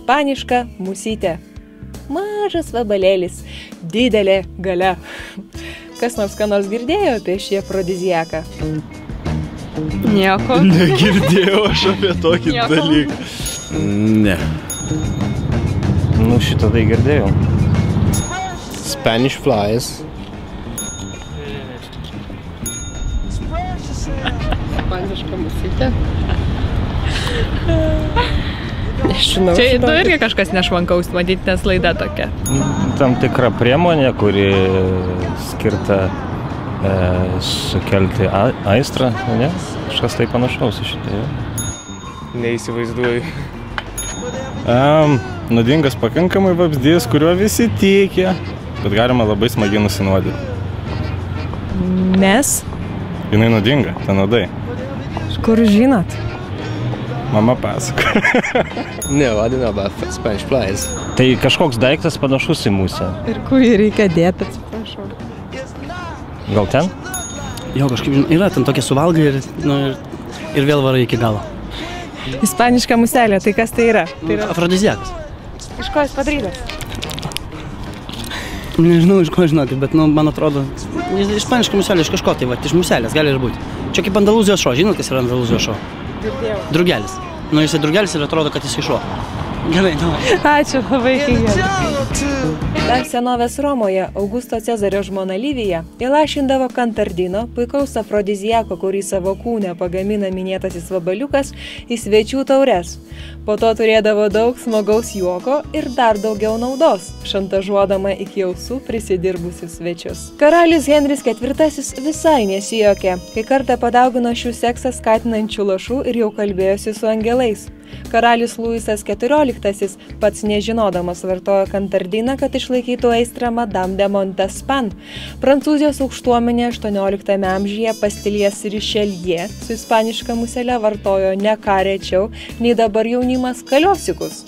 ispaniška musytė. Mažas vabalėlis, didelė galia. Kas nors ką nors girdėjo apie šį afrodiziaką? Nieko. Negirdėjau aš apie tokį dalyką. Ne. Nu, šitą tai girdėjau. Spanish flies. Ispaniška musytė. Nežinau. Čia irgi kažkas nešvankaus, matyti, nes laida tokia. Tam tikra priemonė, kuri skirta sukelti aistrą, ne? Kažkas tai panašaus į šitą. Neįsivaizduoju. Nuodingas pakankamai vabzdys, kuriuo visi tiki, bet galima labai smagiai nusinuodyti. Nes? Jinai nuodinga, ta nuodai. Kur žinot? Mama pasako. No, I don't know about Spanish flies. Tai kažkoks daiktas panašus į musę. Ir kurį reikia dėti, atsiprašau. Gal ten? Jo, kažkaip yra, ten tokie suvalgai ir vėl varai iki galo. Ispaniška muselė, tai kas tai yra? Tai yra afrodiziakas. Iš ko jis padarytas? Nežinau, iš ko žinokit, bet, man atrodo, ispaniška muselė iš kažko, tai va, iš muselės gali ir būti. Čia kaip Andalūzijos šuo, žinot, kas yra Andalūzijos šuo? Girdėjau. Drugelis. Jisai drugelis ir atrodo, kad jisai šuo. Gerai, davai. Ačiū, labai gerai. Dar senovės Romoje Augusto Cezario žmona Livija įlašindavo kantardino, puikaus afrodiziako, kurį savo kūne pagamina minėtasis vabaliukas, į svečių taures. Po to turėdavo daug smagaus juoko ir dar daugiau naudos, šantažuodama iki ausų prisidirbusius svečius. Karalius Henris IV visai nesijokė, kai kartą padaugino šių seksą skatinančių lašų ir jau kalbėjosi su angelais. Karalius Luisas XIV pats nežinodamas vartojo kantardiną, kad išlaikytų aistrą Madame de Montespan. Prancūzijos aukštuomenė 18 amžiuje Pastilijas Richelieu su ispaniška musele vartojo ne ką rečiau, nei dabar jaunimas kaliosikus.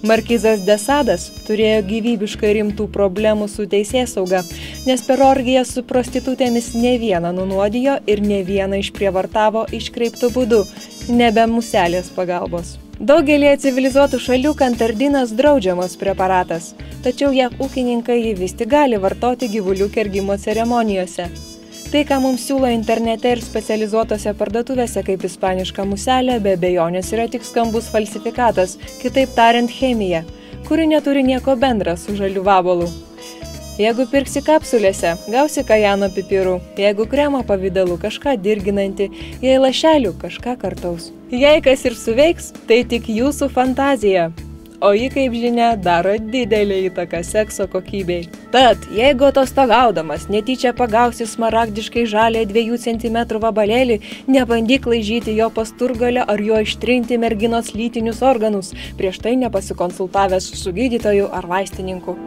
Markizas de Sadas turėjo gyvybiškai rimtų problemų su teisėsauga, nes per orgiją su prostitutėmis ne vieną nunuodijo ir ne vieną išprievartavo iškreiptų būdų, nebe muselės pagalbos. Daugelį civilizuotų šalių kantardinas draudžiamas preparatas, tačiau JAV ūkininkai jį vis tik gali vartoti gyvulių kergimo ceremonijose. Tai, ką mums siūlo internete ir specializuotose parduotuvėse kaip ispaniška muselė, be abejonės yra tik skambus falsifikatas, kitaip tariant chemija, kuri neturi nieko bendra su žaliu vabalu. Jeigu pirksi kapsulėse, gausi kajano pipirų, jeigu kremo pavidalu kažką dirginantį, jei lašelių kažką kartaus. Jei kas ir suveiks, tai tik jūsų fantazija. O ji, kaip žinia, daro didelį įtaką sekso kokybei. Tad, jeigu atostogaudamas netyčia pagausi smaragdiškai žalę 2 cm vabalėlį, nebandyk laižyti jo pasturgalio ar jo ištrinti merginos lytinius organus, prieš tai nepasikonsultavęs su gydytoju ar vaistininku.